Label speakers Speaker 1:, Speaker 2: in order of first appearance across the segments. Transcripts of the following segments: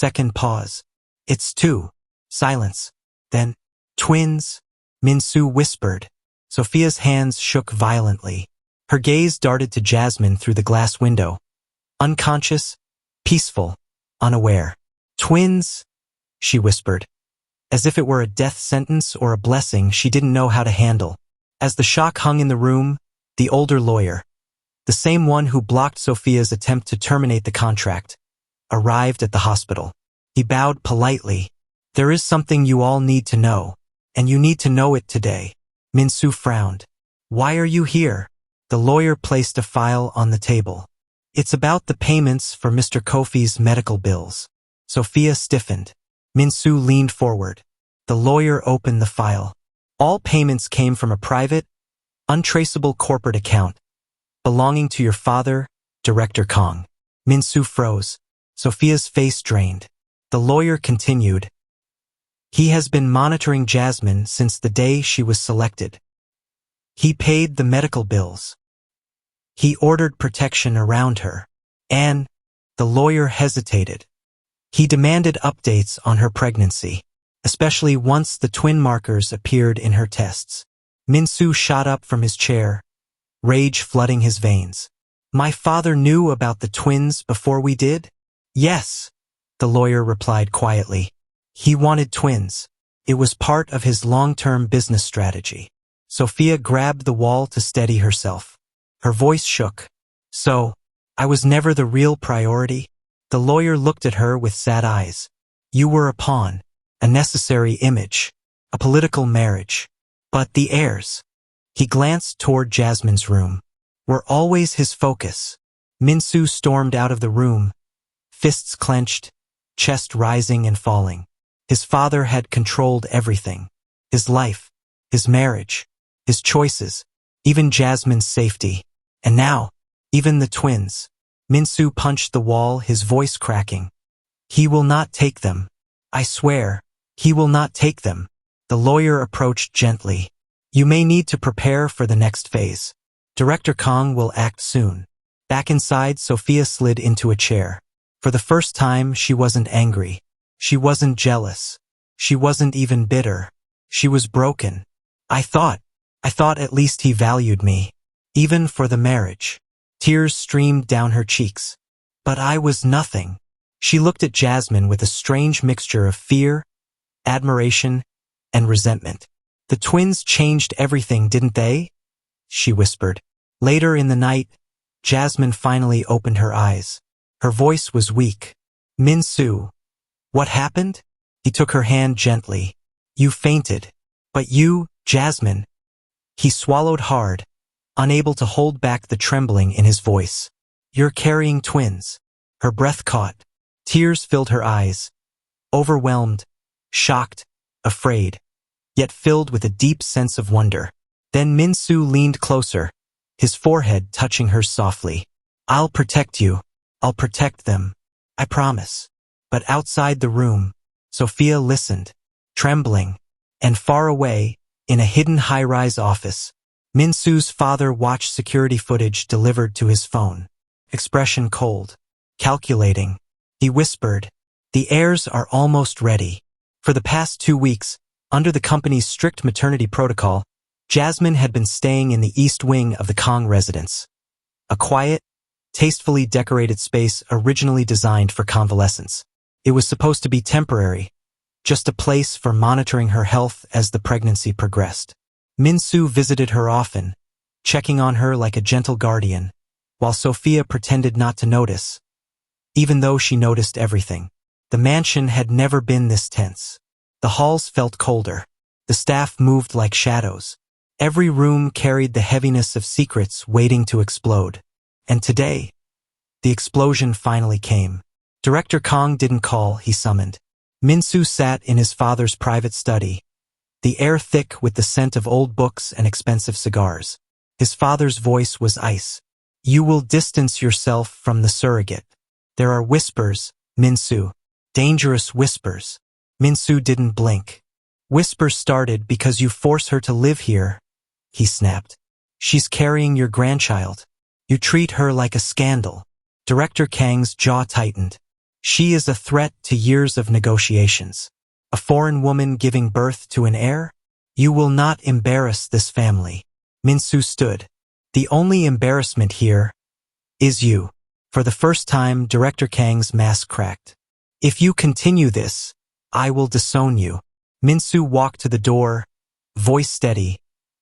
Speaker 1: second pause. It's two. Silence. Then, twins, Min-Soo whispered. Sophia's hands shook violently. Her gaze darted to Jasmine through the glass window. Unconscious, peaceful, unaware. Twins, she whispered. As if it were a death sentence or a blessing she didn't know how to handle. As the shock hung in the room, the older lawyer, the same one who blocked Sophia's attempt to terminate the contract, arrived at the hospital. He bowed politely. There is something you all need to know, and you need to know it today. Min-Soo frowned. Why are you here? The lawyer placed a file on the table. It's about the payments for Mr. Kofi's medical bills. Sophia stiffened. Min-Soo leaned forward. The lawyer opened the file. All payments came from a private, untraceable corporate account belonging to your father, Director Kong. Min-Soo froze. Sophia's face drained. The lawyer continued. He has been monitoring Jasmine since the day she was selected. He paid the medical bills. He ordered protection around her. And, the lawyer hesitated. He demanded updates on her pregnancy, especially once the twin markers appeared in her tests. Min-Soo shot up from his chair, rage flooding his veins. My father knew about the twins before we did? Yes, the lawyer replied quietly. He wanted twins. It was part of his long-term business strategy. Sophia grabbed the wall to steady herself. Her voice shook. So, I was never the real priority? The lawyer looked at her with sad eyes. You were a pawn, a necessary image, a political marriage. But the heirs, he glanced toward Jasmine's room, were always his focus. Min-Soo stormed out of the room, fists clenched, chest rising and falling. His father had controlled everything. His life, his marriage, his choices, even Jasmine's safety. And now, even the twins. Min-Soo punched the wall, his voice cracking. He will not take them. I swear, he will not take them. The lawyer approached gently. You may need to prepare for the next phase. Director Kong will act soon. Back inside, Sophia slid into a chair. For the first time, she wasn't angry. She wasn't jealous. She wasn't even bitter. She was broken. I thought at least he valued me. Even for the marriage. Tears streamed down her cheeks. But I was nothing. She looked at Jasmine with a strange mixture of fear, admiration, and resentment. The twins changed everything, didn't they? She whispered. Later in the night, Jasmine finally opened her eyes. Her voice was weak. Min-Soo. What happened? He took her hand gently. You fainted. But you, Jasmine. He swallowed hard, unable to hold back the trembling in his voice. You're carrying twins. Her breath caught. Tears filled her eyes. Overwhelmed, shocked, afraid, yet filled with a deep sense of wonder. Then Min-Soo leaned closer, his forehead touching hers softly. I'll protect you. I'll protect them. I promise. But outside the room, Sophia listened, trembling, and far away, in a hidden high-rise office, Min-Soo's father watched security footage delivered to his phone. Expression cold, calculating. He whispered, the heirs are almost ready. For the past 2 weeks, under the company's strict maternity protocol, Jasmine had been staying in the east wing of the Kong residence. A quiet, tastefully decorated space originally designed for convalescence. It was supposed to be temporary, just a place for monitoring her health as the pregnancy progressed. Min-Soo visited her often, checking on her like a gentle guardian, while Sophia pretended not to notice, even though she noticed everything. The mansion had never been this tense. The halls felt colder. The staff moved like shadows. Every room carried the heaviness of secrets waiting to explode. And today, the explosion finally came. Director Kong didn't call, he summoned. Min-Soo sat in his father's private study, the air thick with the scent of old books and expensive cigars. His father's voice was ice. You will distance yourself from the surrogate. There are whispers, Min-Soo. Dangerous whispers. Min-Soo didn't blink. Whispers started because you force her to live here, he snapped. She's carrying your grandchild. You treat her like a scandal. Director Kang's jaw tightened. She is a threat to years of negotiations. A foreign woman giving birth to an heir? You will not embarrass this family. Min-Soo stood. The only embarrassment here is you. For the first time, Director Kang's mask cracked. If you continue this, I will disown you. Min-Soo walked to the door, voice steady,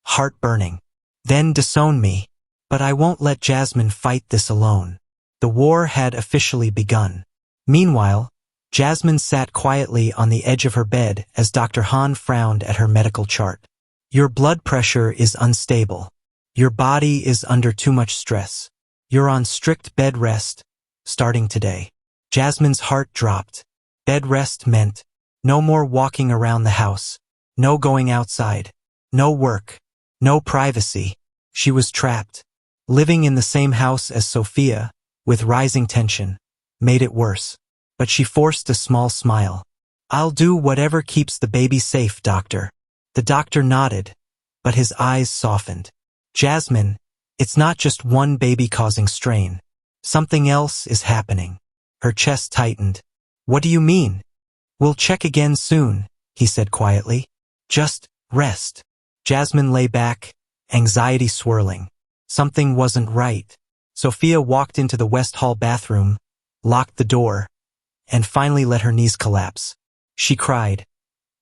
Speaker 1: heart burning. Then disown me. But I won't let Jasmine fight this alone. The war had officially begun. Meanwhile, Jasmine sat quietly on the edge of her bed as Dr. Han frowned at her medical chart. Your blood pressure is unstable. Your body is under too much stress. You're on strict bed rest, starting today. Jasmine's heart dropped. Bed rest meant no more walking around the house, no going outside, no work, no privacy. She was trapped. Living in the same house as Sophia, with rising tension, made it worse. But she forced a small smile. I'll do whatever keeps the baby safe, doctor. The doctor nodded, but his eyes softened. Jasmine, it's not just one baby causing strain. Something else is happening. Her chest tightened. What do you mean? We'll check again soon, he said quietly. Just rest. Jasmine lay back, anxiety swirling. Something wasn't right. Sophia walked into the West Hall bathroom, locked the door, and finally let her knees collapse. She cried.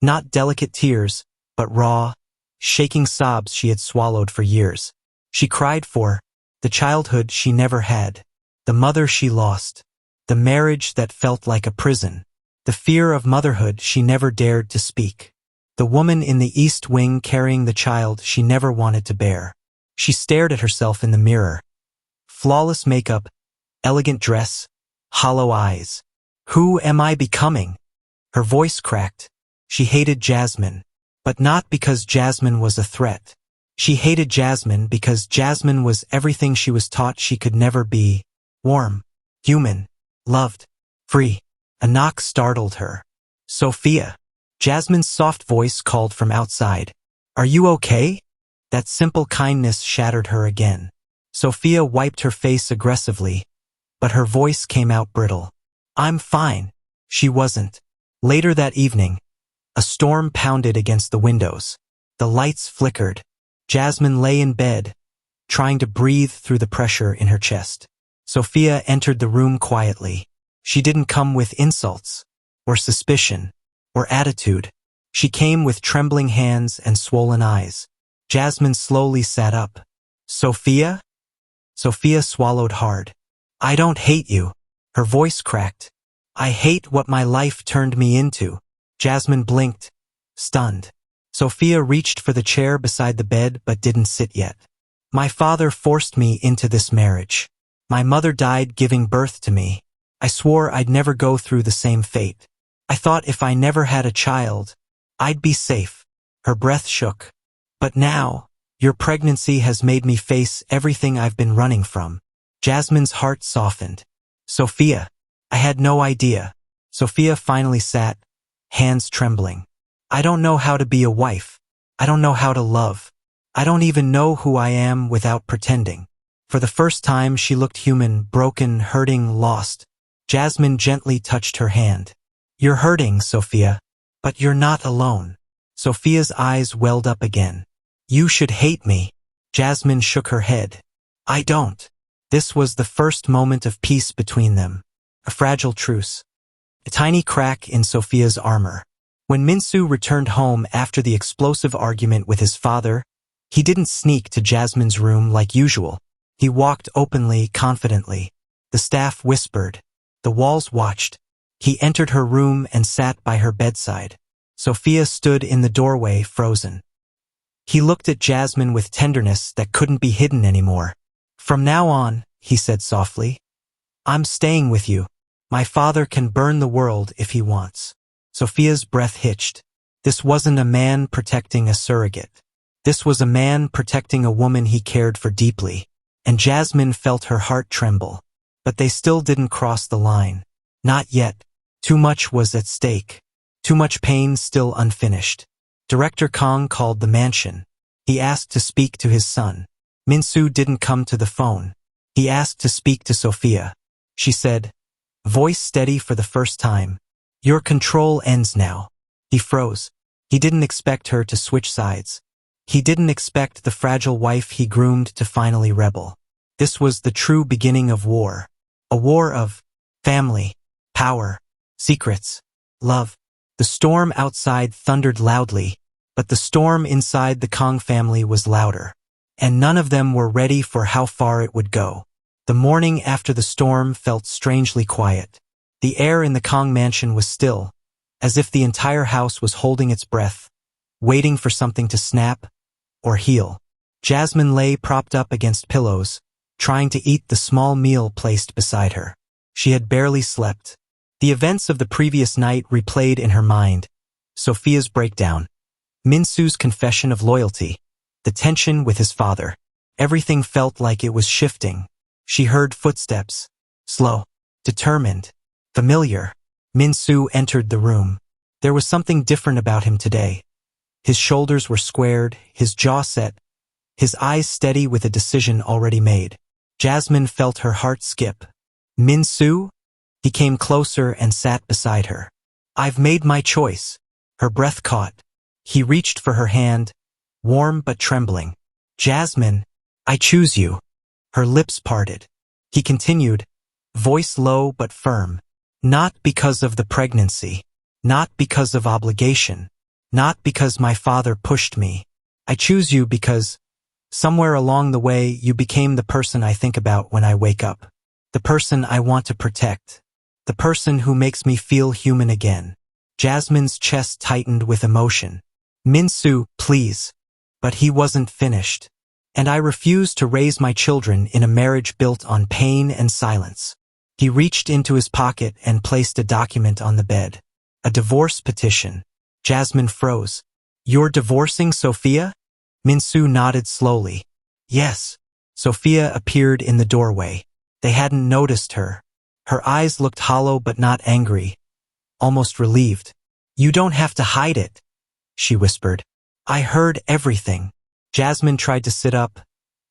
Speaker 1: Not delicate tears, but raw, shaking sobs she had swallowed for years. She cried for the childhood she never had, the mother she lost, the marriage that felt like a prison, the fear of motherhood she never dared to speak, the woman in the East Wing carrying the child she never wanted to bear. She stared at herself in the mirror. Flawless makeup, elegant dress, hollow eyes. Who am I becoming? Her voice cracked. She hated Jasmine, but not because Jasmine was a threat. She hated Jasmine because Jasmine was everything she was taught she could never be. Warm, human, loved, free. A knock startled her. Sophia. Jasmine's soft voice called from outside. Are you okay? That simple kindness shattered her again. Sophia wiped her face aggressively, but her voice came out brittle. I'm fine. She wasn't. Later that evening, a storm pounded against the windows. The lights flickered. Jasmine lay in bed, trying to breathe through the pressure in her chest. Sophia entered the room quietly. She didn't come with insults, or suspicion, or attitude. She came with trembling hands and swollen eyes. Jasmine slowly sat up. Sophia? Sophia swallowed hard. I don't hate you. Her voice cracked. I hate what my life turned me into. Jasmine blinked, stunned. Sophia reached for the chair beside the bed but didn't sit yet. My father forced me into this marriage. My mother died giving birth to me. I swore I'd never go through the same fate. I thought if I never had a child, I'd be safe. Her breath shook. But now, your pregnancy has made me face everything I've been running from. Jasmine's heart softened. Sophia. I had no idea. Sophia finally sat, hands trembling. I don't know how to be a wife. I don't know how to love. I don't even know who I am without pretending. For the first time she looked human, broken, hurting, lost. Jasmine gently touched her hand. You're hurting, Sophia, but you're not alone. Sophia's eyes welled up again. You should hate me. Jasmine shook her head. I don't. This was the first moment of peace between them. A fragile truce. A tiny crack in Sophia's armor. When Min-Soo returned home after the explosive argument with his father, he didn't sneak to Jasmine's room like usual. He walked openly, confidently. The staff whispered. The walls watched. He entered her room and sat by her bedside. Sophia stood in the doorway, frozen. He looked at Jasmine with tenderness that couldn't be hidden anymore. From now on, he said softly, I'm staying with you. My father can burn the world if he wants. Sophia's breath hitched. This wasn't a man protecting a surrogate. This was a man protecting a woman he cared for deeply. And Jasmine felt her heart tremble. But they still didn't cross the line. Not yet. Too much was at stake. Too much pain still unfinished. Director Kang called the mansion. He asked to speak to his son. Min-Soo didn't come to the phone. He asked to speak to Sophia. She said, voice steady for the first time. Your control ends now. He froze. He didn't expect her to switch sides. He didn't expect the fragile wife he groomed to finally rebel. This was the true beginning of war. A war of family, power, secrets, love. The storm outside thundered loudly, but the storm inside the Kong family was louder. And none of them were ready for how far it would go. The morning after the storm felt strangely quiet. The air in the Kong mansion was still, as if the entire house was holding its breath, waiting for something to snap or heal. Jasmine lay propped up against pillows, trying to eat the small meal placed beside her. She had barely slept. The events of the previous night replayed in her mind. Sophia's breakdown, Min-Soo's confession of loyalty, the tension with his father. Everything felt like it was shifting. She heard footsteps, slow, determined, familiar. Min-Soo entered the room. There was something different about him today. His shoulders were squared, his jaw set, his eyes steady with a decision already made. Jasmine felt her heart skip. Min-Soo? He came closer and sat beside her. I've made my choice. Her breath caught. He reached for her hand, warm but trembling. Jasmine, I choose you. Her lips parted. He continued, voice low but firm. Not because of the pregnancy. Not because of obligation. Not because my father pushed me. I choose you because somewhere along the way you became the person I think about when I wake up. The person I want to protect. The person who makes me feel human again. Jasmine's chest tightened with emotion. Min-Soo, please. But he wasn't finished. And I refuse to raise my children in a marriage built on pain and silence. He reached into his pocket and placed a document on the bed. A divorce petition. Jasmine froze. You're divorcing Sophia? Min-Soo nodded slowly. Yes. Sophia appeared in the doorway. They hadn't noticed her. Her eyes looked hollow but not angry, almost relieved. You don't have to hide it, she whispered. I heard everything. Jasmine tried to sit up,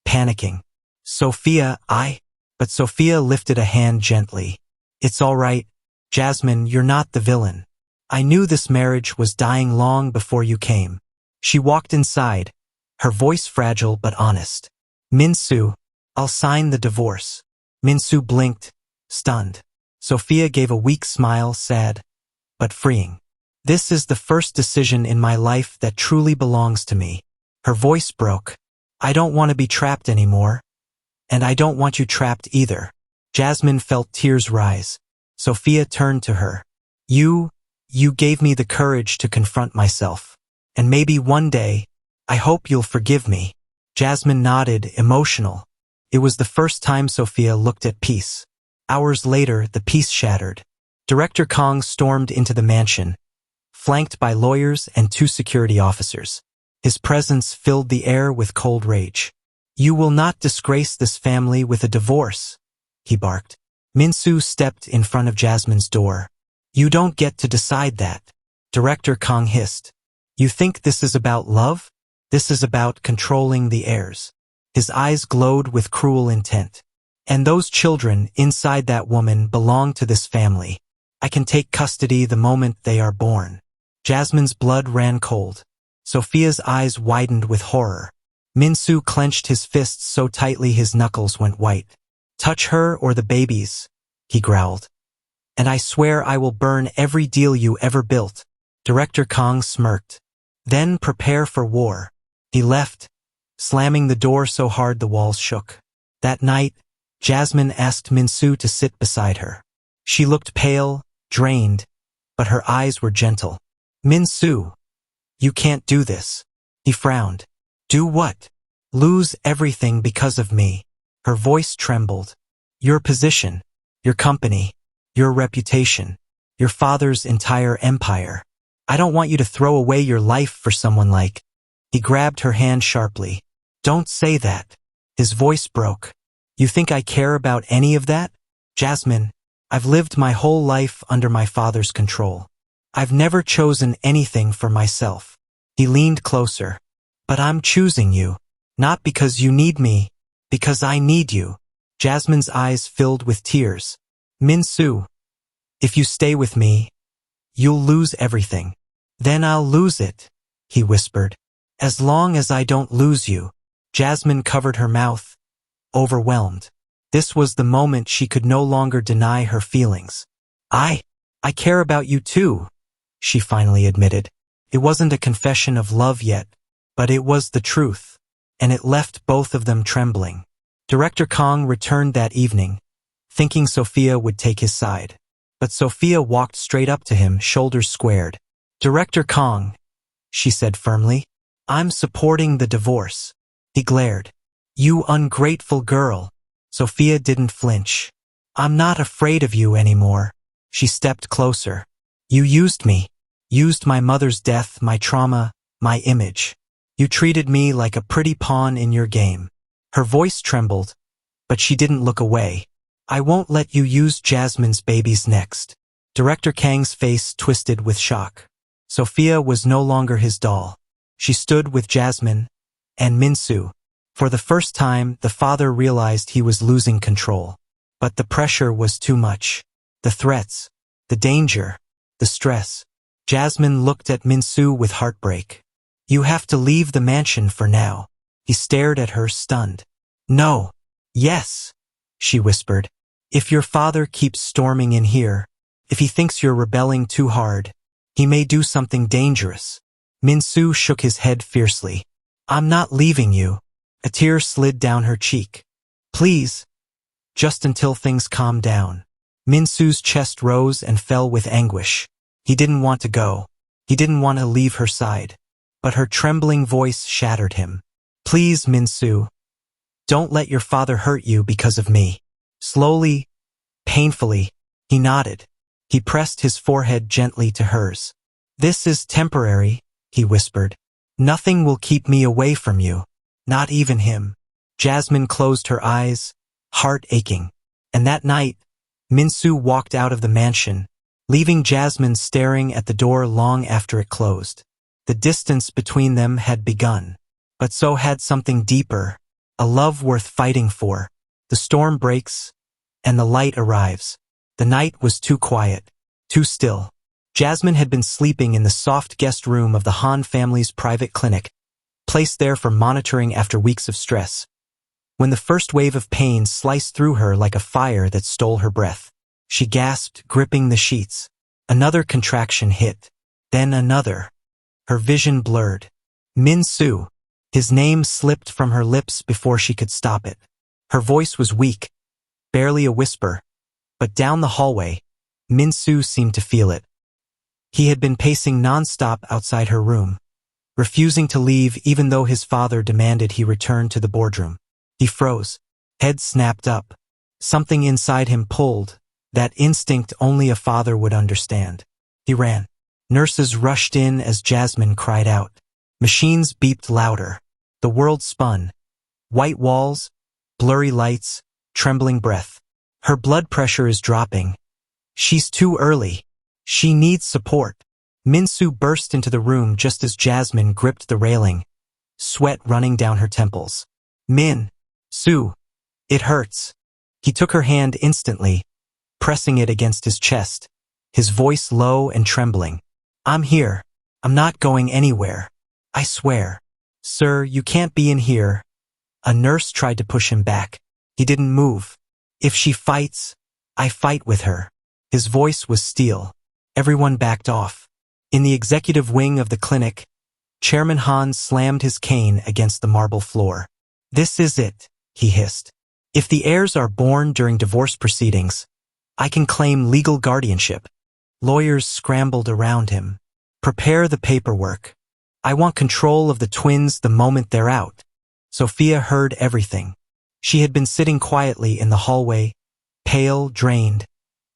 Speaker 1: panicking. Sophia, But Sophia lifted a hand gently. It's all right. Jasmine, you're not the villain. I knew this marriage was dying long before you came. She walked inside, her voice fragile but honest. Min-Soo, I'll sign the divorce. Min-Soo blinked, stunned. Sophia gave a weak smile, sad, but freeing. This is the first decision in my life that truly belongs to me. Her voice broke. I don't want to be trapped anymore. And I don't want you trapped either. Jasmine felt tears rise. Sophia turned to her. You gave me the courage to confront myself. And maybe one day, I hope you'll forgive me. Jasmine nodded, emotional. It was the first time Sophia looked at peace. Hours later, the peace shattered. Director Kong stormed into the mansion, flanked by lawyers and 2 security officers. His presence filled the air with cold rage. You will not disgrace this family with a divorce, he barked. Min-Soo stepped in front of Jasmine's door. You don't get to decide that. Director Kong hissed. You think this is about love? This is about controlling the heirs. His eyes glowed with cruel intent. And those children inside that woman belong to this family. I can take custody the moment they are born. Jasmine's blood ran cold. Sophia's eyes widened with horror. Min-Soo clenched his fists so tightly his knuckles went white. Touch her or the babies, he growled. And I swear I will burn every deal you ever built. Director Kong smirked. Then prepare for war. He left, slamming the door so hard the walls shook. That night, Jasmine asked Min-Soo to sit beside her. She looked pale, drained, but her eyes were gentle. Min-Soo, you can't do this. He frowned. Do what? Lose everything because of me. Her voice trembled. Your position, your company, your reputation, your father's entire empire. I don't want you to throw away your life for someone like. He grabbed her hand sharply. Don't say that. His voice broke. You think I care about any of that? Jasmine, I've lived my whole life under my father's control. I've never chosen anything for myself. He leaned closer. But I'm choosing you. Not because you need me, because I need you. Jasmine's eyes filled with tears. Min-Soo, If you stay with me, you'll lose everything. Then I'll lose it, he whispered. As long as I don't lose you. Jasmine covered her mouth, overwhelmed. This was the moment she could no longer deny her feelings. I care about you too, she finally admitted. It wasn't a confession of love yet, but it was the truth, and it left both of them trembling. Director Kong returned that evening, thinking Sophia would take his side. But Sophia walked straight up to him, shoulders squared. Director Kong, she said firmly, I'm supporting the divorce. He glared. You ungrateful girl. Sophia didn't flinch. I'm not afraid of you anymore. She stepped closer. You used me. Used my mother's death, my trauma, my image. You treated me like a pretty pawn in your game. Her voice trembled, but she didn't look away. I won't let you use Jasmine's babies next. Director Kang's face twisted with shock. Sophia was no longer his doll. She stood with Jasmine and Min-Soo. For the first time, the father realized he was losing control. But the pressure was too much. The threats, the danger, the stress. Jasmine looked at Min-Soo with heartbreak. You have to leave the mansion for now. He stared at her, stunned. No. Yes, she whispered. If your father keeps storming in here, if he thinks you're rebelling too hard, he may do something dangerous. Min-Soo shook his head fiercely. I'm not leaving you. A tear slid down her cheek. Please. Just until things calm down. Min-Soo's chest rose and fell with anguish. He didn't want to go. He didn't want to leave her side. But her trembling voice shattered him. Please, Min-Soo. Don't let your father hurt you because of me. Slowly, painfully, he nodded. He pressed his forehead gently to hers. This is temporary, he whispered. Nothing will keep me away from you. Not even him. Jasmine closed her eyes, heart aching. And that night, Min-Soo walked out of the mansion, leaving Jasmine staring at the door long after it closed. The distance between them had begun. But so had something deeper, a love worth fighting for. The storm breaks, and the light arrives. The night was too quiet, too still. Jasmine had been sleeping in the soft guest room of the Han family's private clinic, placed there for monitoring after weeks of stress. When the first wave of pain sliced through her like a fire that stole her breath, she gasped, gripping the sheets. Another contraction hit, then another. Her vision blurred. Min-Soo. His name slipped from her lips before she could stop it. Her voice was weak, barely a whisper. But down the hallway, Min-Soo seemed to feel it. He had been pacing nonstop outside her room, refusing to leave even though his father demanded he return to the boardroom. He froze. Head snapped up. Something inside him pulled, that instinct only a father would understand. He ran. Nurses rushed in as Jasmine cried out. Machines beeped louder. The world spun. White walls, blurry lights, trembling breath. Her blood pressure is dropping. She's too early. She needs support. Min-Soo burst into the room just as Jasmine gripped the railing, sweat running down her temples. Min-Soo, it hurts. He took her hand instantly, pressing it against his chest, his voice low and trembling. I'm here. I'm not going anywhere. I swear. Sir, you can't be in here. A nurse tried to push him back. He didn't move. If she fights, I fight with her. His voice was steel. Everyone backed off. In the executive wing of the clinic, Chairman Han slammed his cane against the marble floor. This is it, he hissed. If the heirs are born during divorce proceedings, I can claim legal guardianship. Lawyers scrambled around him. Prepare the paperwork. I want control of the twins the moment they're out. Sophia heard everything. She had been sitting quietly in the hallway, pale, drained,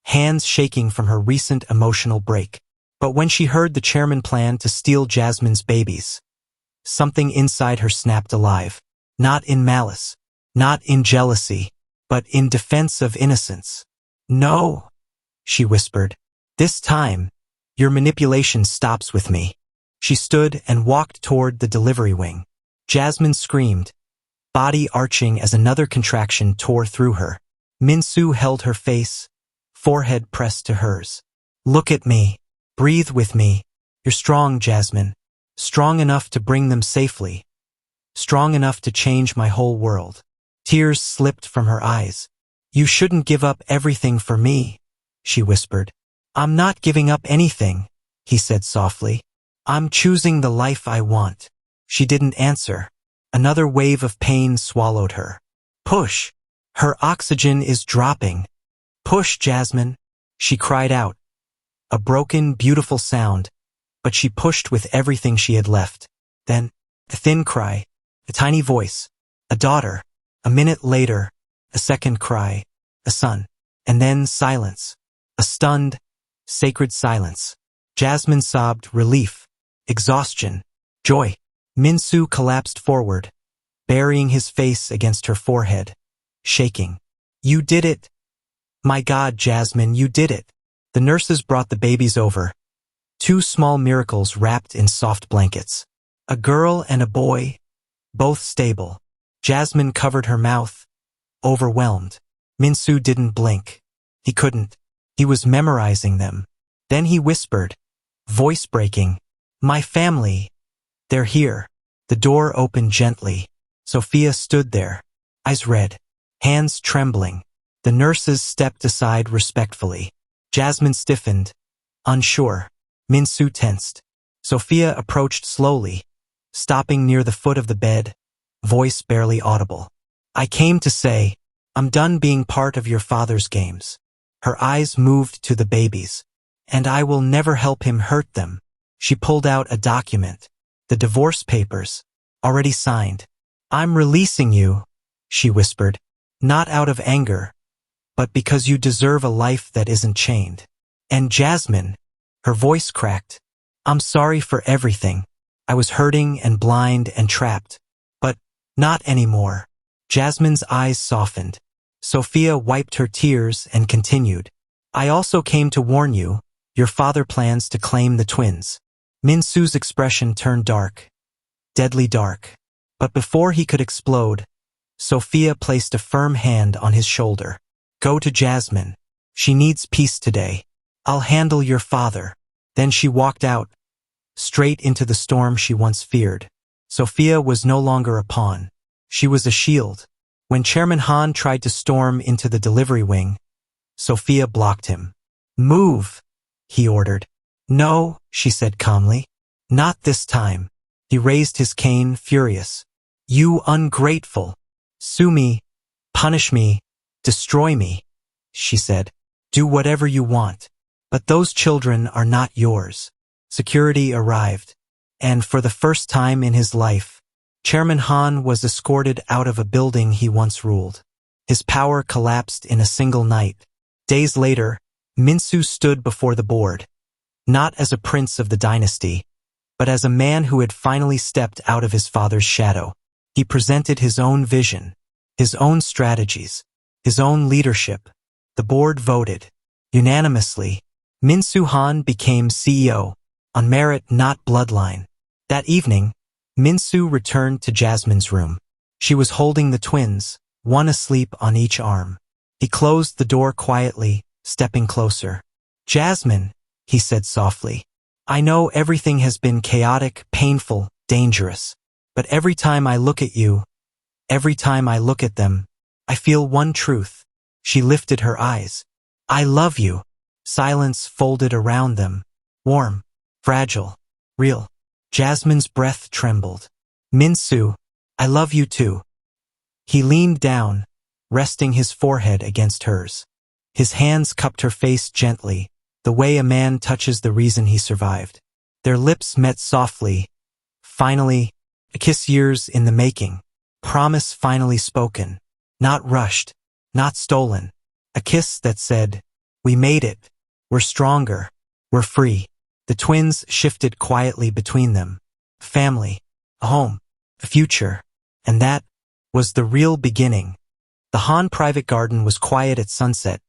Speaker 1: hands shaking from her recent emotional break. But when she heard the chairman plan to steal Jasmine's babies, something inside her snapped alive. Not in malice, not in jealousy, but in defense of innocence. No, she whispered. This time, your manipulation stops with me. She stood and walked toward the delivery wing. Jasmine screamed, body arching as another contraction tore through her. Min-Soo held her face, forehead pressed to hers. Look at me. Breathe with me. You're strong, Jasmine. Strong enough to bring them safely. Strong enough to change my whole world. Tears slipped from her eyes. You shouldn't give up everything for me, she whispered. I'm not giving up anything, he said softly. I'm choosing the life I want. She didn't answer. Another wave of pain swallowed her. Push. Her oxygen is dropping. Push, Jasmine, she cried out. A broken, beautiful sound, but she pushed with everything she had left. Then, a thin cry, a tiny voice, a daughter. A minute later, a second cry, a son. And then silence. A stunned, sacred silence. Jasmine sobbed relief, exhaustion, joy. Min-Soo collapsed forward, burying his face against her forehead, shaking. You did it. My God, Jasmine, you did it. The nurses brought the babies over. 2 small miracles wrapped in soft blankets. A girl and a boy, both stable. Jasmine covered her mouth, overwhelmed. Min-Soo didn't blink. He couldn't. He was memorizing them. Then he whispered, voice breaking, my family. They're here. The door opened gently. Sophia stood there, eyes red, hands trembling. The nurses stepped aside respectfully. Jasmine stiffened, unsure. Min-Soo tensed. Sophia approached slowly, stopping near the foot of the bed, voice barely audible. I came to say, I'm done being part of your father's games. Her eyes moved to the babies. And I will never help him hurt them. She pulled out a document. The divorce papers, already signed. I'm releasing you, she whispered, not out of anger, but because you deserve a life that isn't chained. And Jasmine, her voice cracked. I'm sorry for everything. I was hurting and blind and trapped. But not anymore. Jasmine's eyes softened. Sophia wiped her tears and continued. I also came to warn you, your father plans to claim the twins. Min-Soo's expression turned dark, deadly dark. But before he could explode, Sophia placed a firm hand on his shoulder. Go to Jasmine. She needs peace today. I'll handle your father. Then she walked out, straight into the storm she once feared. Sophia was no longer a pawn. She was a shield. When Chairman Han tried to storm into the delivery wing, Sophia blocked him. Move, he ordered. No, she said calmly. Not this time. He raised his cane, furious. You ungrateful. Sue me, punish me, destroy me, she said. Do whatever you want. But those children are not yours. Security arrived. And for the first time in his life, Chairman Han was escorted out of a building he once ruled. His power collapsed in a single night. Days later, Min-Soo stood before the board. Not as a prince of the dynasty, but as a man who had finally stepped out of his father's shadow. He presented his own vision, his own strategies, his own leadership. The board voted. Unanimously, Min-Soo Han became CEO, on merit not bloodline. That evening, Min-Soo returned to Jasmine's room. She was holding the twins, one asleep on each arm. He closed the door quietly, stepping closer. Jasmine, he said softly. I know everything has been chaotic, painful, dangerous. But every time I look at you, every time I look at them, I feel one truth. She lifted her eyes. I love you. Silence folded around them. Warm, fragile, real. Jasmine's breath trembled. Min-Soo, I love you too. He leaned down, resting his forehead against hers. His hands cupped her face gently, the way a man touches the reason he survived. Their lips met softly. Finally, a kiss years in the making. Promise finally spoken. Not rushed, not stolen. A kiss that said, we made it. We're stronger. We're free. The twins shifted quietly between them. Family, a home, a future. And that was the real beginning. The Han private garden was quiet at sunset.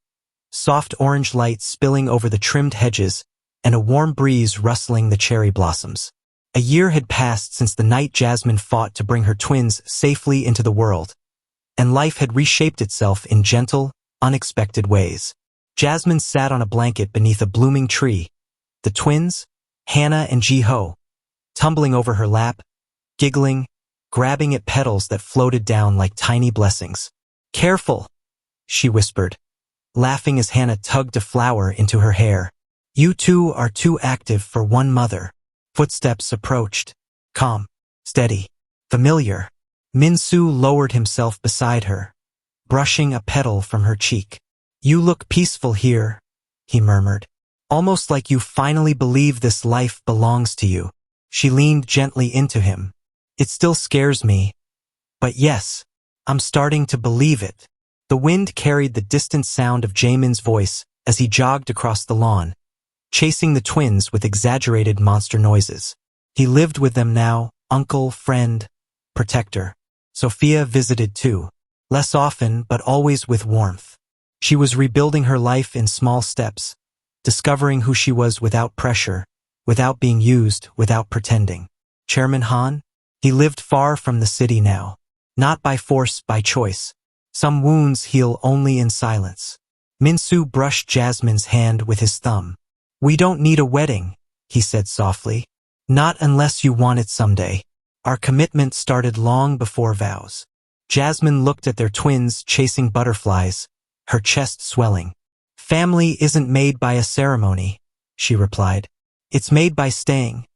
Speaker 1: Soft orange light spilling over the trimmed hedges, and a warm breeze rustling the cherry blossoms. A year had passed since the night Jasmine fought to bring her twins safely into the world, and life had reshaped itself in gentle, unexpected ways. Jasmine sat on a blanket beneath a blooming tree. The twins, Hannah and Ji-ho, tumbling over her lap, giggling, grabbing at petals that floated down like tiny blessings. "Careful," she whispered, laughing as Hannah tugged a flower into her hair. "You two are too active for one mother." Footsteps approached. Calm, steady, familiar. Min-Soo lowered himself beside her, brushing a petal from her cheek. "You look peaceful here," he murmured. "Almost like you finally believe this life belongs to you." She leaned gently into him. "It still scares me, but yes, I'm starting to believe it." The wind carried the distant sound of Jamin's voice as he jogged across the lawn, chasing the twins with exaggerated monster noises. He lived with them now, uncle, friend, protector. Sophia visited too, less often but always with warmth. She was rebuilding her life in small steps, discovering who she was without pressure, without being used, without pretending. Chairman Han? He lived far from the city now. Not by force, by choice. Some wounds heal only in silence. Min-Soo brushed Jasmine's hand with his thumb. "We don't need a wedding," he said softly. "Not unless you want it someday. Our commitment started long before vows." Jasmine looked at their twins chasing butterflies, her chest swelling. "Family isn't made by a ceremony," she replied. "It's made by staying,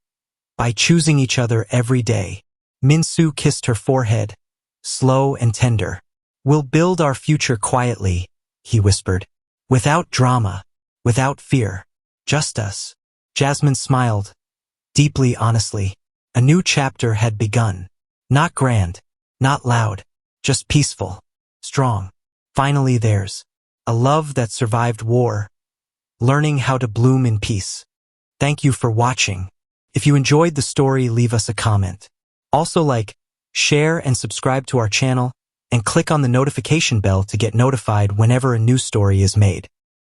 Speaker 1: by choosing each other every day." Min-Soo kissed her forehead, slow and tender. "We'll build our future quietly," he whispered. "Without drama, without fear. Just us." Jasmine smiled, deeply honestly. A new chapter had begun. Not grand, not loud, just peaceful, strong. Finally theirs. A love that survived war, learning how to bloom in peace. Thank you for watching. If you enjoyed the story, leave us a comment. Also like, share and subscribe to our channel, and click on the notification bell to get notified whenever a new story is made.